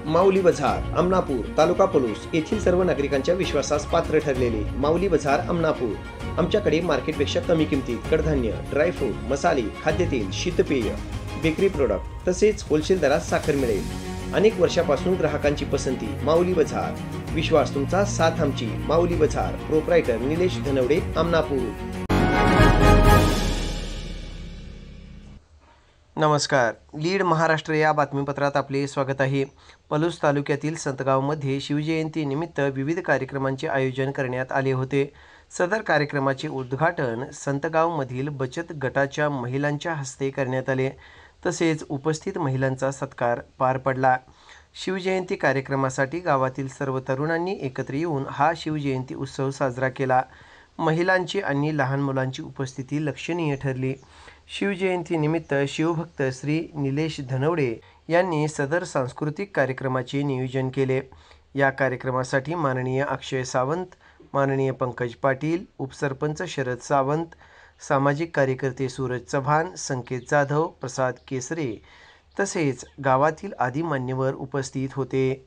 माऊली बाजार अमनापूर तालुका पलूस येथील सर्व नागरिकांच्या विश्वासास पात्र ठरलेले माऊली बाजार अमनापूर। आमच्याकडे मार्केटपेक्षा कमी किमतीत कडधान्य, ड्रायफ्रूट, मसाले, खाद्यतेल, शीतपेय, बेकरी प्रोडक्ट तसेच होलसेल दरात साखर मिळेल। अनेक वर्षापासून ग्राहकांची पसंती माऊली बाजार, विश्वास तुमचा, साथ आमची। माऊली बाजार, प्रोप्रायटर निलेश धनवडे, अमनापूर। नमस्कार, लीड महाराष्ट्र या बातमीपत्रात आपले स्वागत आहे। पलूस तालुक्यातील संतगावमध्ये शिवजयंती निमित्त विविध कार्यक्रमांचे आयोजन करण्यात आले होते। सदर कार्यक्रमाचे उद्घाटन संतगावमधील बचत गटाच्या महिलांच्या हस्ते करण्यात आले, तसेच उपस्थित महिलांचा सत्कार पार पडला। शिवजयंती कार्यक्रमासाठी गावातील सर्व तरुणांनी एकत्र येऊन हा शिवजयंती उत्सव साजरा केला। महिलांची आणि लहान मुलांची उपस्थिती लक्षणीय ठरली। शिवजयंतीनिमित्त शिवभक्त श्री निलेश धनवडे यांनी सदर सांस्कृतिक कार्यक्रमाचे नियोजन केले। या कार्यक्रमासाठी माननीय अक्षय सावंत, माननीय पंकज पाटील, उपसरपंच शरद सावंत, सामाजिक कार्यकर्ते सूरज चव्हाण, संकेत जाधव, प्रसाद केसरे तसेच गावातील आदी मान्यवर उपस्थित होते।